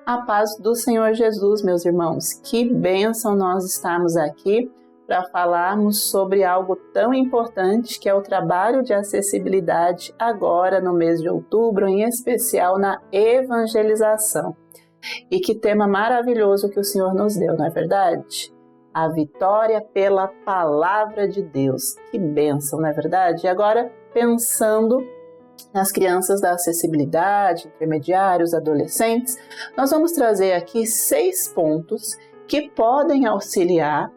A paz do Senhor Jesus, meus irmãos. Que bênção nós estarmos aqui para falarmos sobre algo tão importante que é o trabalho de acessibilidade agora no mês de outubro, em especial na evangelização. E que tema maravilhoso que o Senhor nos deu, não é verdade? A vitória pela palavra de Deus. Que bênção, não é verdade? E agora, pensando nas crianças da acessibilidade, intermediários, adolescentes, nós vamos trazer aqui 6 pontos que podem auxiliar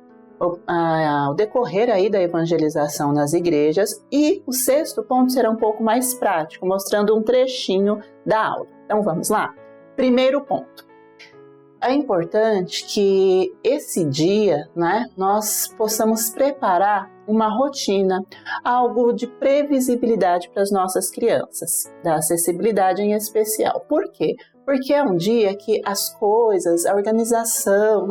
ao decorrer aí da evangelização nas igrejas, e o 6º ponto será um pouco mais prático, mostrando um trechinho da aula. Então vamos lá? Primeiro ponto. É importante que esse dia, nós possamos preparar uma rotina, algo de previsibilidade para as nossas crianças, da acessibilidade em especial. Por quê? Porque é um dia que as coisas, a organização,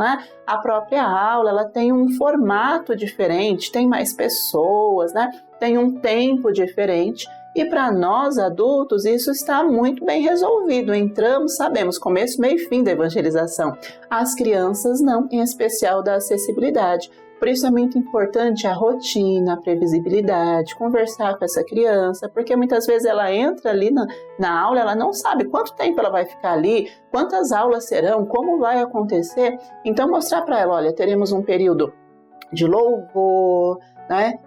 a própria aula, ela tem um formato diferente, tem mais pessoas, tem um tempo diferente. E para nós adultos isso está muito bem resolvido. Entramos, sabemos começo, meio e fim da evangelização. As crianças não, em especial da acessibilidade. Por isso é muito importante a rotina, a previsibilidade, conversar com essa criança, porque muitas vezes ela entra ali na aula, ela não sabe quanto tempo ela vai ficar ali, quantas aulas serão, como vai acontecer. Então mostrar para ela, olha, teremos um período de louvor,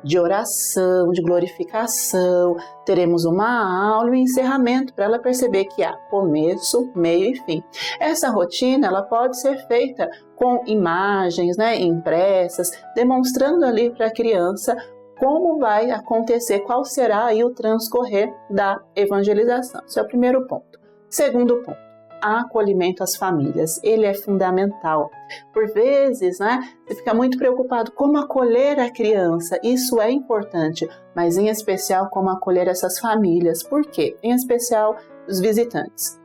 de oração, de glorificação, teremos uma aula e um encerramento para ela perceber que há começo, meio e fim. Essa rotina ela pode ser feita com imagens impressas, demonstrando ali para a criança como vai acontecer, qual será aí o transcorrer da evangelização. Esse é o primeiro ponto. Segundo ponto. Acolhimento às famílias, ele é fundamental. Por vezes, você fica muito preocupado como acolher a criança, isso é importante, mas em especial como acolher essas famílias. Por quê? Em especial os visitantes.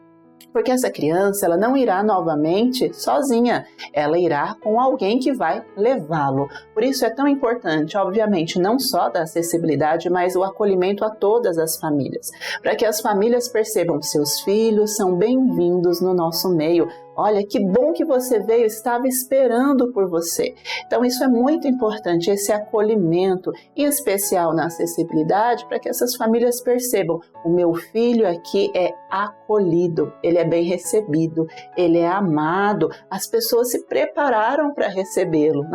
Porque essa criança, ela não irá novamente sozinha, ela irá com alguém que vai levá-lo. Por isso é tão importante, obviamente, não só da acessibilidade, mas o acolhimento a todas as famílias. Para que as famílias percebam que seus filhos são bem-vindos no nosso meio. Olha, que bom que você veio, estava esperando por você. Então isso é muito importante, esse acolhimento, em especial na acessibilidade, para que essas famílias percebam, o meu filho aqui é acolhido, ele é bem recebido, ele é amado, as pessoas se prepararam para recebê-lo,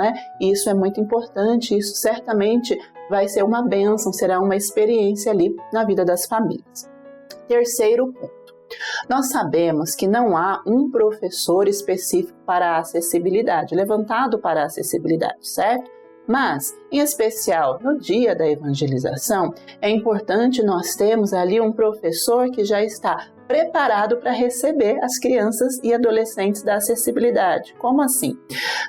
E isso é muito importante, isso certamente vai ser uma bênção, será uma experiência ali na vida das famílias. Terceiro ponto. Nós sabemos que não há um professor específico para a acessibilidade, levantado para a acessibilidade, certo? Mas, em especial, no dia da evangelização, é importante nós termos ali um professor que já está preparado para receber as crianças e adolescentes da acessibilidade. Como assim?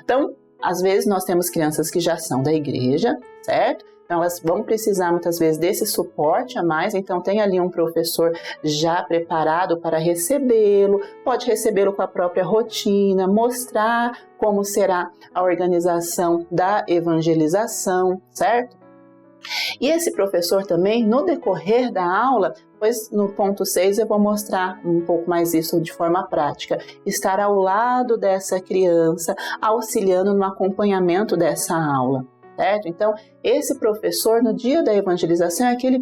Então, às vezes nós temos crianças que já são da igreja, certo? Então, elas vão precisar muitas vezes desse suporte a mais, então tem ali um professor já preparado para recebê-lo, pode recebê-lo com a própria rotina, mostrar como será a organização da evangelização, certo? E esse professor também, no decorrer da aula, pois no ponto 6 eu vou mostrar um pouco mais isso de forma prática, estar ao lado dessa criança, auxiliando no acompanhamento dessa aula. Certo? Então, esse professor, no dia da evangelização, é aquele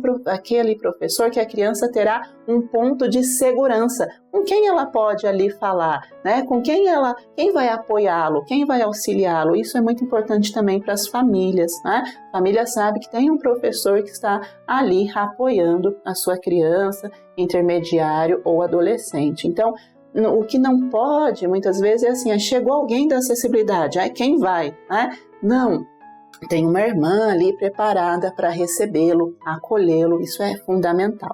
professor que a criança terá um ponto de segurança. Com quem ela pode ali falar, Com quem vai apoiá-lo, quem vai auxiliá-lo. Isso é muito importante também para as famílias, A família sabe que tem um professor que está ali apoiando a sua criança, intermediário ou adolescente. Então, o que não pode, muitas vezes, é assim, chegou alguém da acessibilidade, quem vai, Não. Tem uma irmã ali preparada para recebê-lo, acolhê-lo, isso é fundamental.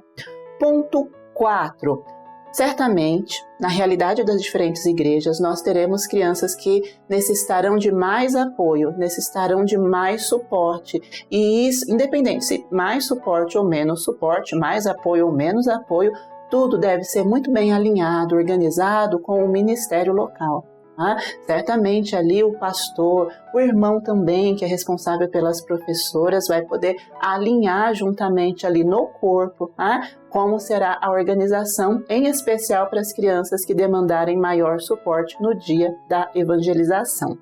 Ponto 4. Certamente, na realidade das diferentes igrejas, nós teremos crianças que necessitarão de mais apoio, necessitarão de mais suporte. E isso, independente se mais suporte ou menos suporte, mais apoio ou menos apoio, tudo deve ser muito bem alinhado, organizado com o ministério local. tá? Certamente ali o pastor, o irmão também, que é responsável pelas professoras, vai poder alinhar juntamente ali no corpo, tá? Como será a organização, em especial para as crianças que demandarem maior suporte no dia da evangelização.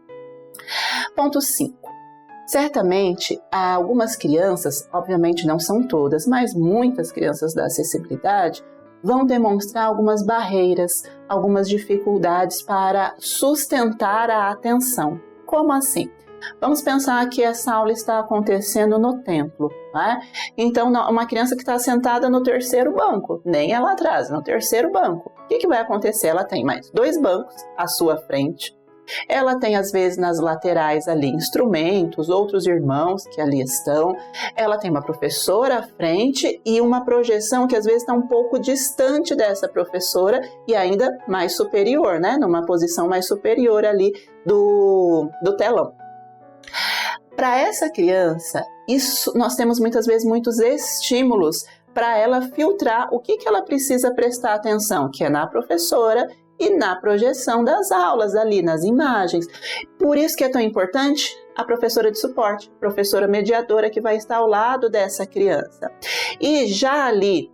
Ponto 5. Certamente, algumas crianças, obviamente não são todas, mas muitas crianças da acessibilidade vão demonstrar algumas barreiras, algumas dificuldades para sustentar a atenção. Como assim? Vamos pensar que essa aula está acontecendo no templo, né? Então, uma criança que está sentada no terceiro banco, nem ela atrás, no terceiro banco. O que vai acontecer? Ela tem mais 2 bancos à sua frente. Ela tem, às vezes, nas laterais ali instrumentos, outros irmãos que ali estão. Ela tem uma professora à frente e uma projeção que, às vezes, está um pouco distante dessa professora e ainda mais superior, né? Numa posição mais superior ali do telão. Para essa criança, nós temos muitas vezes muitos estímulos para ela filtrar o que ela precisa prestar atenção, que é na professora e na projeção das aulas ali, nas imagens. Por isso que é tão importante a professora de suporte, professora mediadora que vai estar ao lado dessa criança. E já ali,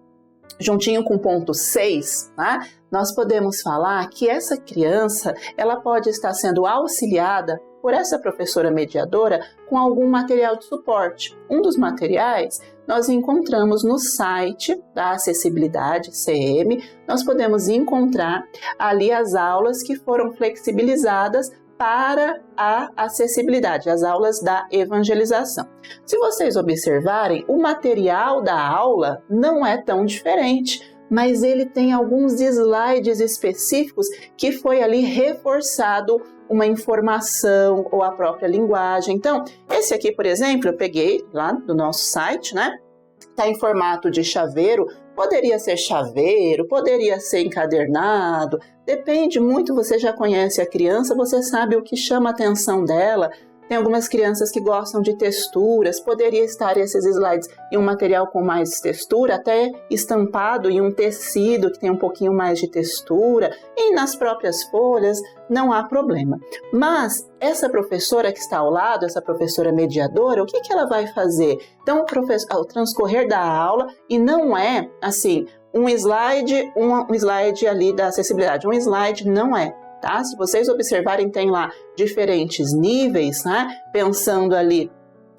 juntinho com o ponto 6, tá? Nós podemos falar que essa criança, ela pode estar sendo auxiliada por essa professora mediadora com algum material de suporte. Um dos materiais nós encontramos no site da Acessibilidade CM, nós podemos encontrar ali as aulas que foram flexibilizadas para a acessibilidade, as aulas da evangelização. Se vocês observarem, o material da aula não é tão diferente, mas ele tem alguns slides específicos que foi ali reforçado uma informação ou a própria linguagem. Então, esse aqui, por exemplo, eu peguei lá do nosso site, né? Está em formato de chaveiro, poderia ser chaveiro, poderia ser encadernado, depende muito, você já conhece a criança, você sabe o que chama a atenção dela. Tem algumas crianças que gostam de texturas, poderia estar esses slides em um material com mais textura, até estampado em um tecido que tem um pouquinho mais de textura, e nas próprias folhas, não há problema. Mas essa professora que está ao lado, essa professora mediadora, o que ela vai fazer? Então, o transcorrer da aula, e não é assim, um slide ali da acessibilidade, um slide não é. Tá? Se vocês observarem, tem lá diferentes níveis, né? Pensando ali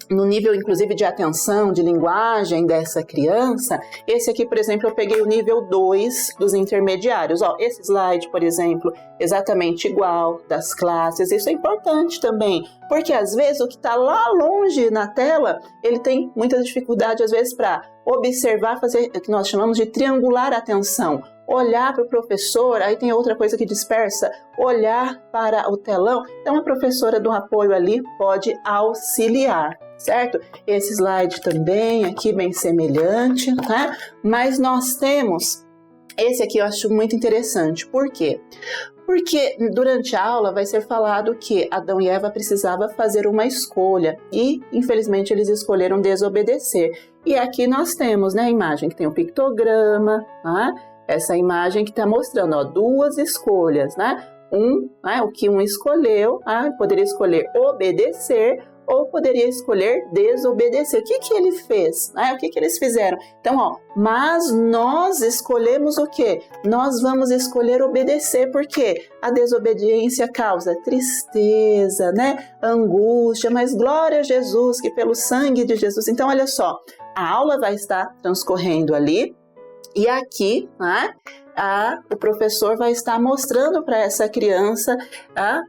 no nível, inclusive, de atenção, de linguagem dessa criança. Esse aqui, por exemplo, eu peguei o nível 2 dos intermediários. Ó, esse slide, por exemplo, exatamente igual das classes. Isso é importante também, porque às vezes o que está lá longe na tela, ele tem muita dificuldade, às vezes, para observar, fazer o que nós chamamos de triangular a atenção. Olhar para o professor, aí tem outra coisa que dispersa, olhar para o telão. Então, a professora do apoio ali pode auxiliar, certo? Esse slide também aqui bem semelhante, né? Mas nós temos, esse aqui eu acho muito interessante. Por quê? Porque durante a aula vai ser falado que Adão e Eva precisavam fazer uma escolha e, infelizmente, eles escolheram desobedecer. E aqui nós temos, né, a imagem que tem o pictograma, tá? Essa imagem que está mostrando, ó, 2 escolhas, né? O que um escolheu, poderia escolher obedecer ou poderia escolher desobedecer. O que ele fez? O que eles fizeram? Então, ó, mas nós escolhemos o quê? Nós vamos escolher obedecer, porque a desobediência causa tristeza, né? Angústia, mas glória a Jesus, que pelo sangue de Jesus. Então, olha só, a aula vai estar transcorrendo ali, e aqui, né, o professor vai estar mostrando para essa criança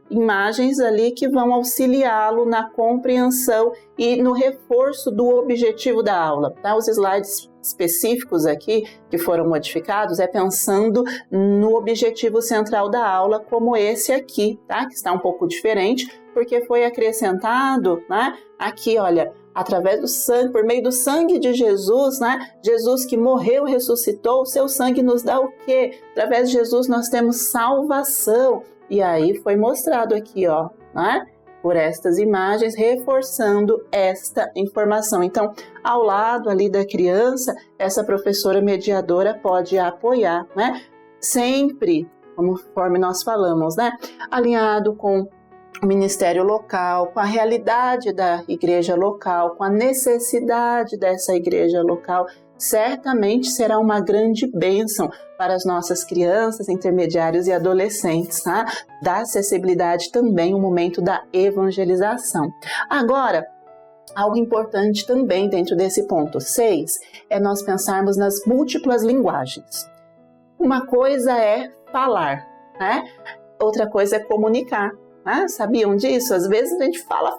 imagens ali que vão auxiliá-lo na compreensão e no reforço do objetivo da aula. Tá? Os slides específicos aqui que foram modificados é pensando no objetivo central da aula, como esse aqui, tá? Que está um pouco diferente, porque foi acrescentado, né? Aqui, olha, através do sangue, por meio do sangue de Jesus, né? Jesus que morreu e ressuscitou, o seu sangue nos dá o quê? Através de Jesus nós temos salvação. E aí foi mostrado aqui, ó, né? Por estas imagens, reforçando esta informação. Então, ao lado ali da criança, essa professora mediadora pode apoiar, né? Sempre conforme nós falamos, né? Alinhado com o ministério local, com a realidade da igreja local, com a necessidade dessa igreja local, certamente será uma grande bênção para as nossas crianças, intermediários e adolescentes, tá? Da acessibilidade também o momento da evangelização. Agora, algo importante também dentro desse ponto 6 é nós pensarmos nas múltiplas linguagens. Uma coisa é falar, né? Outra coisa é comunicar. Sabiam disso? Às vezes a gente fala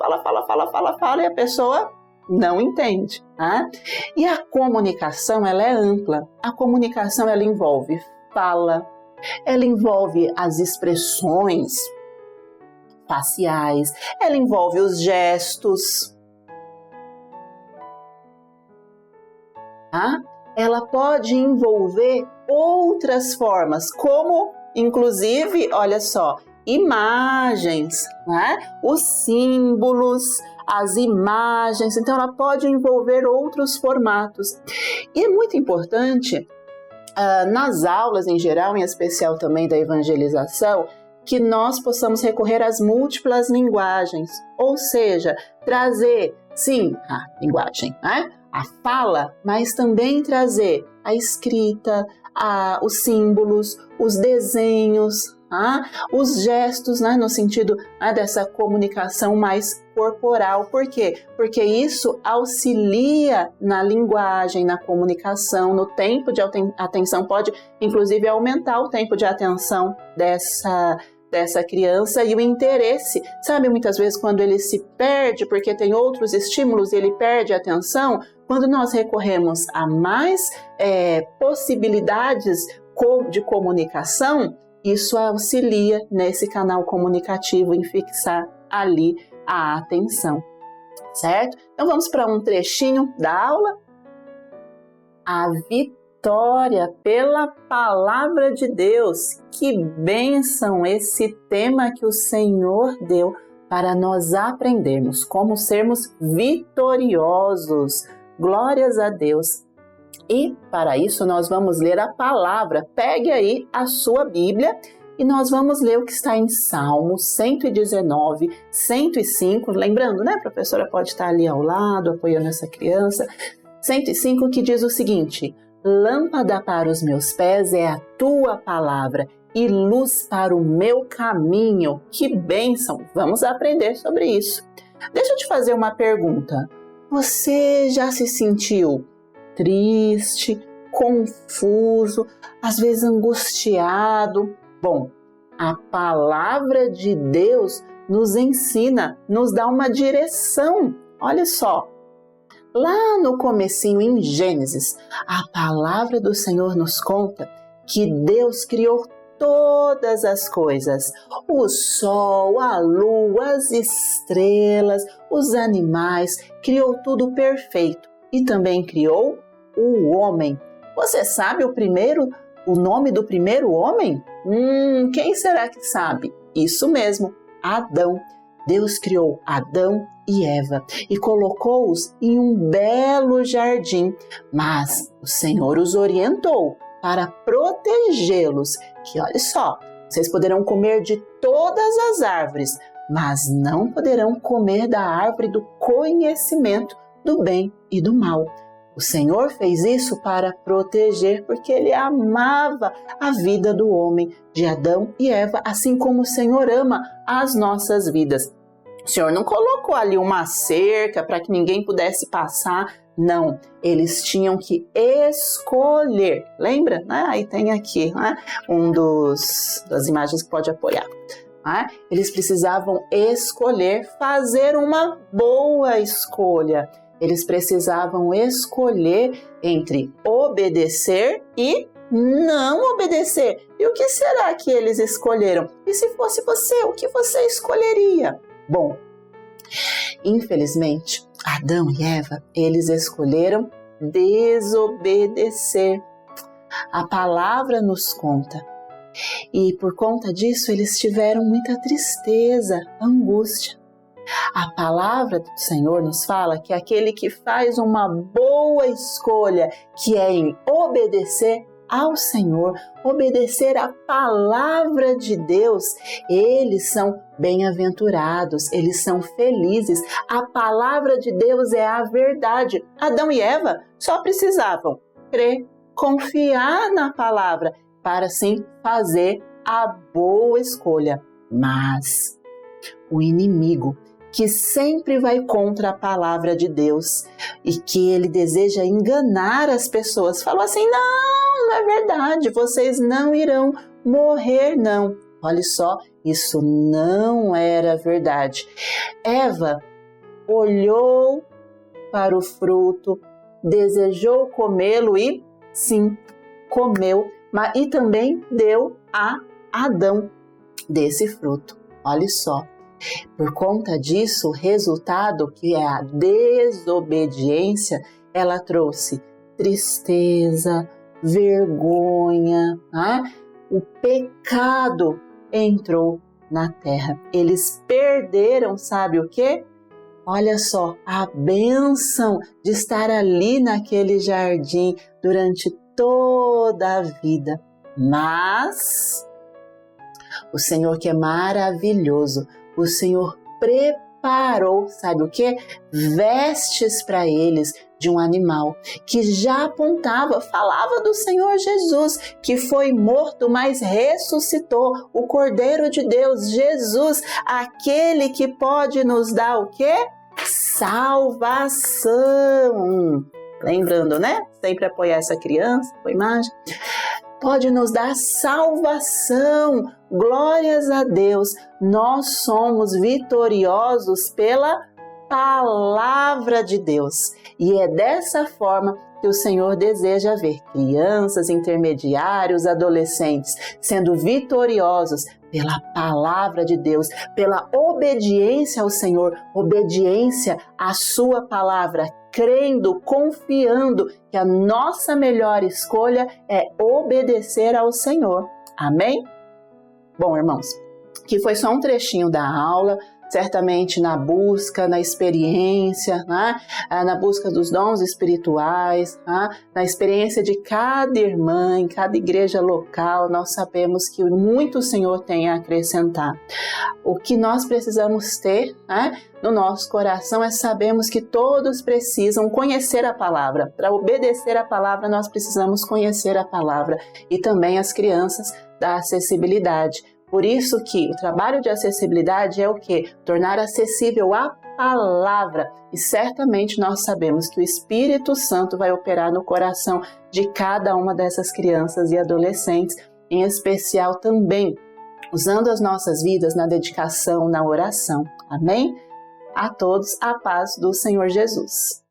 e a pessoa não entende. E a comunicação, ela é ampla. A comunicação, ela envolve fala, ela envolve as expressões faciais, ela envolve os gestos. Ela pode envolver outras formas, como, inclusive, olha só, imagens, né? Os símbolos, as imagens, então ela pode envolver outros formatos. E é muito importante, nas aulas em geral, em especial também da evangelização, que nós possamos recorrer às múltiplas linguagens, ou seja, trazer, sim, a linguagem, né? A fala, mas também trazer a escrita, os símbolos, os desenhos, os gestos, né, no sentido dessa comunicação mais corporal. Por quê? Porque isso auxilia na linguagem, na comunicação, no tempo de atenção, pode inclusive aumentar o tempo de atenção dessa criança e o interesse. Sabe, muitas vezes quando ele se perde porque tem outros estímulos e ele perde a atenção, quando nós recorremos a mais possibilidades de comunicação, isso auxilia nesse canal comunicativo em fixar ali a atenção, certo? Então vamos para um trechinho da aula. A vitória pela palavra de Deus. Que bênção esse tema que o Senhor deu para nós aprendermos como sermos vitoriosos. Glórias a Deus. E para isso nós vamos ler a palavra. Pegue aí a sua Bíblia e nós vamos ler o que está em Salmos 119, 105. Lembrando, né? A professora pode estar ali ao lado, apoiando essa criança. 105 que diz o seguinte: lâmpada para os meus pés é a tua palavra e luz para o meu caminho. Que bênção! Vamos aprender sobre isso. Deixa eu te fazer uma pergunta. Você já se sentiu triste, confuso, às vezes angustiado? Bom, a palavra de Deus nos ensina, nos dá uma direção. Olha só, lá no comecinho em Gênesis, a palavra do Senhor nos conta que Deus criou todas as coisas, o sol, a lua, as estrelas, os animais, criou tudo perfeito e também criou o homem. Você sabe o nome do primeiro homem? Quem será que sabe? Isso mesmo, Adão. Deus criou Adão e Eva e colocou-os em um belo jardim, mas o Senhor os orientou para protegê-los, que olha só, vocês poderão comer de todas as árvores, mas não poderão comer da árvore do conhecimento do bem e do mal. O Senhor fez isso para proteger, porque Ele amava a vida do homem, de Adão e Eva, assim como o Senhor ama as nossas vidas. O Senhor não colocou ali uma cerca para que ninguém pudesse passar. Não, eles tinham que escolher. Lembra? Aí tem aqui das imagens que pode apoiar. Eles precisavam escolher, fazer uma boa escolha. Eles precisavam escolher entre obedecer e não obedecer. E o que será que eles escolheram? E se fosse você, o que você escolheria? Bom, infelizmente, Adão e Eva, eles escolheram desobedecer. A palavra nos conta. E por conta disso, eles tiveram muita tristeza, angústia. A palavra do Senhor nos fala que aquele que faz uma boa escolha, que é em obedecer, ao Senhor, obedecer a palavra de Deus, eles são bem-aventurados, eles são felizes. A palavra de Deus é a verdade. Adão e Eva só precisavam crer, confiar na palavra, para assim fazer a boa escolha. Mas o inimigo, que sempre vai contra a palavra de Deus e que ele deseja enganar as pessoas, falou assim: não é verdade, vocês não irão morrer, não. Olha só, isso não era verdade. Eva olhou para o fruto, desejou comê-lo e, sim, comeu, mas e também deu a Adão desse fruto. Olha só, por conta disso, o resultado, que é a desobediência, ela trouxe tristeza, vergonha, né? O pecado entrou na terra. Eles perderam, sabe o quê? Olha só, a bênção de estar ali naquele jardim durante toda a vida. Mas o Senhor, que é maravilhoso, o Senhor preparou, sabe o quê? Vestes para eles de um animal que já apontava, falava do Senhor Jesus, que foi morto, mas ressuscitou, o Cordeiro de Deus, Jesus, aquele que pode nos dar o quê? Salvação. Lembrando, né? Sempre apoiar essa criança com a imagem. Pode nos dar salvação. Glórias a Deus. Nós somos vitoriosos pela palavra de Deus. E é dessa forma que o Senhor deseja ver crianças, intermediários, adolescentes sendo vitoriosos pela palavra de Deus, pela obediência ao Senhor, obediência à sua palavra, crendo, confiando que a nossa melhor escolha é obedecer ao Senhor. Amém? Bom, irmãos, que foi só um trechinho da aula, certamente na busca, na experiência, né? Na busca dos dons espirituais, né? Na experiência de cada irmã, em cada igreja local, nós sabemos que muito o Senhor tem a acrescentar. O que nós precisamos ter, né, no nosso coração é sabermos que todos precisam conhecer a palavra. Para obedecer a palavra, nós precisamos conhecer a palavra. E também as crianças da acessibilidade. Por isso que o trabalho de acessibilidade é o quê? Tornar acessível a palavra. E certamente nós sabemos que o Espírito Santo vai operar no coração de cada uma dessas crianças e adolescentes, em especial também usando as nossas vidas na dedicação, na oração. Amém? A todos, a paz do Senhor Jesus.